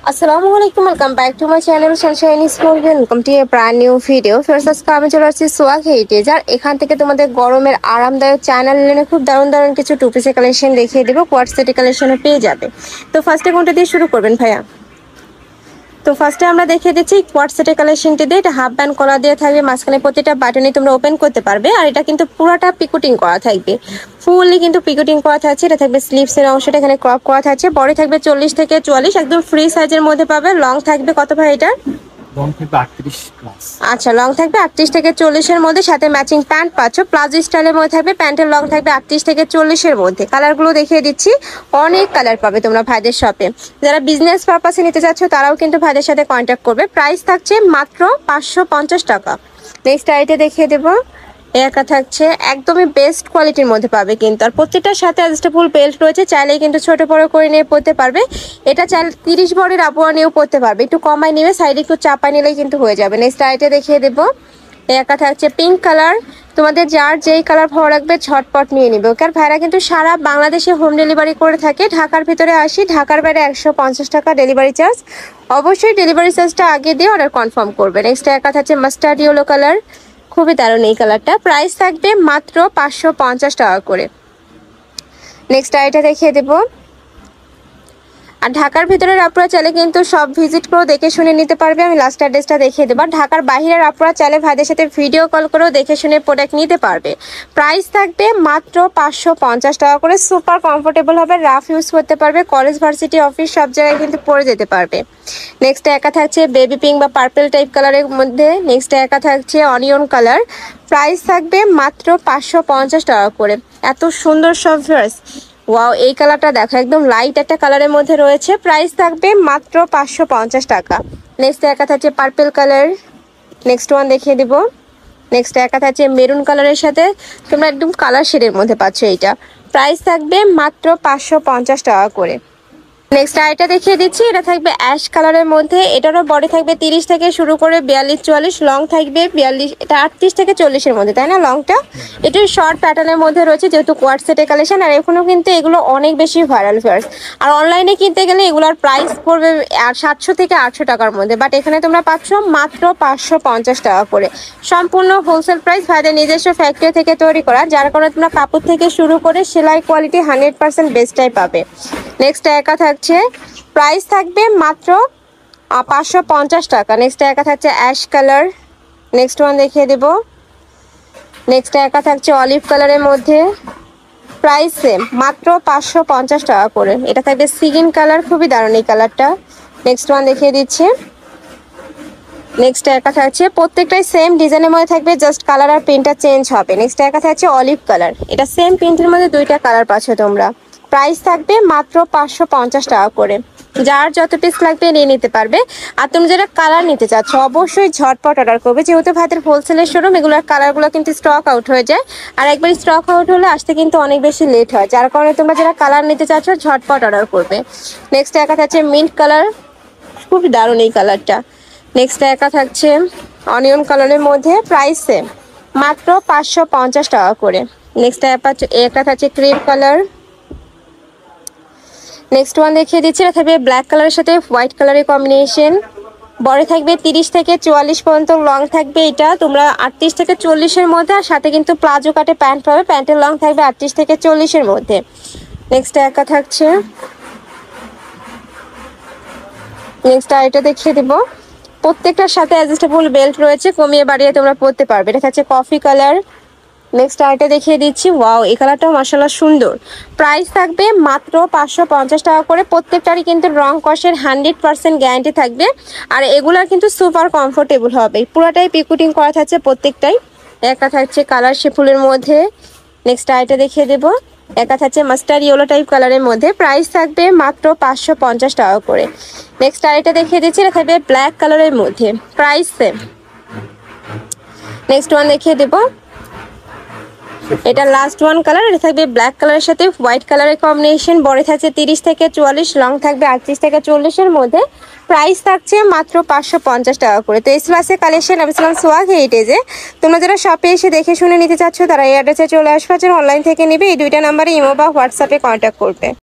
আসসালামু আলাইকুম, welcome back to my channel Sunshine school. Welcome to A brand new video. First আজকে আমি চলে আসছি সোয়াগ হেরিটেজ, আর এখান থেকে তোমাদের গরমের আরামদায়ক চায়না লিনেনে খুব দারুণ দারুণ কিছু টু পিসের কালেকশন দেখিয়ে দেবো। কোয়ার্ট সেটি কালেকশনে পেয়ে যাবে। তো ফার্স্টে কোনটা দিয়ে শুরু করবেন ভাইয়া? তো ফার্স্টে আমরা দেখিয়ে দিচ্ছি কোয়ার্ট সেটের কালেকশনটি দিয়ে। এটা হাফ ব্যান্ড কলা দিয়ে থাকবে, মাঝখানে প্রতিটা বাটনে তোমরা ওপেন করতে পারবে। আর এটা কিন্তু পুরোটা পিকুটিং করা থাকবে, ফুললি কিন্তু পিকুটিং করা থাকছে। এটা থাকবে স্লিভসের অংশটা এখানে ক্রপ করা থাকছে। বডি থাকবে 40 থেকে 44, একদম ফ্রি সাইজের মধ্যে পাবে। লং থাকবে কত ভাই এটা? লং থাকবে 38 প্লাস। আচ্ছা, লং থাকবে 38 থেকে 40 এর মধ্যে, সাথে ম্যাচিং প্যান্ট পাচ্ছ। প্লাজো স্টাইলের মধ্যে থাকবে, প্যান্টের লং থাকবে 38 থেকে 40 এর মধ্যে। কালারগুলো দেখিয়ে দিচ্ছি, অনেক কালার পাবে তোমরা ভাইদের শপে। যারা বিজনেস পারপাসে নিতে চাচ্ছ তারাও কিন্তু ভাইদের সাথে কন্ট্যাক্ট করবে। প্রাইস থাকছে মাত্র 550 টাকা। নেক্সট আইটে দেখিয়ে দেবো। একা থাকছে একদমই বেস্ট কোয়ালিটির মধ্যে পাবে কিন্তু, আর প্রত্যেকটার সাথে অ্যাডজাস্টেবল বেল্ট রয়েছে। চাইলেই কিন্তু ছোট বড় করে নিয়ে পড়তে পারবে। এটা চাইলে 30 বডির আবহাওয়া নিয়েও পড়তে পারবে। একটু কমাই নেবে, সাইডে একটু চাপাই নিলেই কিন্তু হয়ে যাবে। নেক্সট আইটে দেখিয়ে দেবো। একা থাকছে পিঙ্ক কালার। তোমাদের যার যেই কালার ভালো লাগবে ঝটপট নিয়ে নিবে। ওকে, আর ভাইরা কিন্তু সারা বাংলাদেশে হোম ডেলিভারি করে থাকে। ঢাকার ভিতরে 80, ঢাকার বাইরে 150 টাকা ডেলিভারি চার্জ। অবশ্যই ডেলিভারি চার্জটা আগে দিয়ে অর্ডার কনফার্ম করবে। নেক্সট একা থাকছে মাস্টার্ড ইয়েলো কালার, খুবই দারুণ এই কালারটা। প্রাইস থাকবে মাত্র 550 টাকা করে। নেক্সট আইটা দেখিয়ে দেবো। আর ঢাকার ভিতরের আপনারা চাইলে কিন্তু সব ভিজিট করেও দেখে শুনে নিতে পারবে। আমি লাস্ট অ্যাড্রেসটা দেখিয়ে দেবো। ঢাকার বাইরের আপনারা চাইলে ভাইদের সাথে ভিডিও কল করেও দেখে শুনে প্রোডাক্ট নিতে পারবে। প্রাইস থাকবে মাত্র 550 টাকা করে। সুপার কমফোর্টেবল হবে, রাফ ইউজ করতে পারবে। কলেজ, ভার্সিটি, অফিস সব জায়গায় কিন্তু পরে যেতে পারবে। নেক্সট একা থাকছে বেবি পিঙ্ক বা পার্পল টাইপ কালারের মধ্যে। নেক্সট একা থাকছে অনিয়ন কালার। প্রাইস থাকবে মাত্র 550 টাকা করে। এত সুন্দর সব ড্রেস। ওয়াও, এই কালারটা দেখো, একদম লাইট একটা কালারের মধ্যে রয়েছে। প্রাইস থাকবে মাত্র 550 টাকা। নেক্সট একা থাকছে পার্পল কালার। নেক্সট ওয়ান দেখিয়ে দিব। নেক্সট একা থাকছে মেরুন কালারের সাথে তোমরা একদম কালার শেডের মধ্যে পাচ্ছ এইটা। প্রাইস থাকবে মাত্র 550 টাকা করে। নেক্সট আইটা দেখিয়ে দিচ্ছি। এটা থাকবে অ্যাশ কালারের মধ্যে। এটারও বডি থাকবে 30 থেকে শুরু করে 42, 44। লং থাকবে 42, এটা 38 থেকে 40 এর মধ্যে, তাই না? লংটা একটু শর্ট প্যাটার্নের মধ্যে রয়েছে, যেহেতু কোয়ার্ট সেটের কালেকশন। আর এখনো কিন্তু এগুলো অনেক বেশি ভাইরাল ফেয়ার্স। আর অনলাইনে কিনতে গেলে এগুলোর প্রাইস পড়বে 700 থেকে 800 টাকার মধ্যে, বাট এখানে তোমরা পাচ্ছ মাত্র 550 টাকা করে। সম্পূর্ণ হোলসেল প্রাইস, ভাইদের নিজস্ব ফ্যাক্টরি থেকে তৈরি করা, যার কারণে তোমরা কাপড় থেকে শুরু করে সেলাই কোয়ালিটি 100% বেস্টটাই পাবে। নেক্সট একা থাকছে, প্রাইস থাকবে মাত্র 550 টাকা। নেক্সট একা থাকছে অ্যাশ কালার। নেক্সট ওয়ান দেখিয়ে দেব। নেক্সট একা থাকছে অলিভ কালারের মধ্যে। প্রাইস সেম, মাত্র 550 টাকা করে। এটা থাকবে সিগিন কালার, খুবই দারুণ এই কালারটা। নেক্সট ওয়ান দেখিয়ে দিচ্ছি। নেক্সট একা থাকছে, প্রত্যেকটাই সেম ডিজাইনের মধ্যে থাকবে, জাস্ট কালার আর প্রিন্টটা চেঞ্জ হবে। নেক্সট একা থাকছে অলিভ কালার। এটা সেম প্রিন্টের মধ্যে দুইটা কালার পাচ্ছ তোমরা। প্রাইস থাকবে মাত্র 550 টাকা করে। যার যত পিস লাগবে নিয়ে নিতে পারবে। আর তুমি যারা কালার নিতে চাচ্ছ অবশ্যই ঝটপট অর্ডার করবে, যেহেতু ভাইদের হোলসেলের শোরুম। এগুলোর কালারগুলো কিন্তু স্টক আউট হয়ে যায়, আর একবার স্টক আউট হলে আসতে কিন্তু অনেক বেশি লেট হয়, যার কারণে তোমরা যারা কালার নিতে চাচ্ছ ঝটপট অর্ডার করবে। নেক্সট একা থাকছে মিন্ট কালার, খুব দারুণ এই কালারটা। নেক্সট একা থাকছে অনিয়ন কালারের মধ্যে। প্রাইস সেম, মাত্র 550 টাকা করে। নেক্সট একটা থাকছে ক্রিম কালার। নেক্সট ওয়ান দেখিয়ে দিচ্ছি। এটা থাকবে ব্ল্যাক কালারের সাথে হোয়াইট কালারের কম্বিনেশন। বডি থাকবে 30 থেকে 44 পর্যন্ত। লং থাকবে এটা তোমরা 38 থেকে 40 এর মধ্যে, আর সাথে কিন্তু প্লাজো কাটে প্যান্ট পাবে। প্যান্টের লং থাকবে 38 থেকে 40 এর মধ্যে। নেক্সট একা থাকছে। নেক্সট আইটা দেখিয়ে দিব। প্রত্যেকটার সাথে অ্যাডজাস্টেবল বেল্ট রয়েছে, কমিয়ে বাড়িয়ে তোমরা পরতে পারবে। এটা থাকছে কফি কালার। নেক্সট আইটা দেখিয়ে দিচ্ছি। ওয়াও, এই কালারটাও মাশাআল্লাহ সুন্দর। প্রাইস থাকবে মাত্র 550 টাকা করে। প্রত্যেকটারই কিন্তু রং কষের 100% গ্যারান্টি থাকবে, আর এগুলার কিন্তু সুপার কমফোর্টেবল হবে। পুরোটাই পিকুটিং করা থাকছে প্রত্যেকটাই। একা থাকছে কালার শেফুলের মধ্যে। নেক্সট আইটা দেখিয়ে দেবো। একা থাকছে মাস্টার্ড ইয়েলো টাইপ কালারের মধ্যে। প্রাইস থাকবে মাত্র 550 টাকা করে। নেক্সট আইটা দেখিয়ে দিচ্ছি। এটা থাকবে ব্ল্যাক কালারের মধ্যে। Price same. নেক্সট ওয়ান দেখিয়ে দেবো। এটা লাস্ট ওয়ান কালার। এটা থাকবে ব্ল্যাক কালারের সাথে হোয়াইট কালারের কম্বিনেশন। বডি থাকছে 30 থেকে 44, লং থাকবে 38 থেকে 40 এর মধ্যে। প্রাইস থাকছে মাত্র 550 টাকা করে। তো এই ক্লাসের কালেকশন আমি ছিলাম সোয়াগ হেরিটেজে। তোমরা যারা শপে এসে দেখে শুনে নিতে চাচ্ছ তারা এই অ্যাড্রেসে চলে আসবে। যারা অনলাইন থেকে নেবে এই দুইটা নাম্বারে ইমো বা হোয়াটসঅ্যাপে কন্ট্যাক্ট করবে।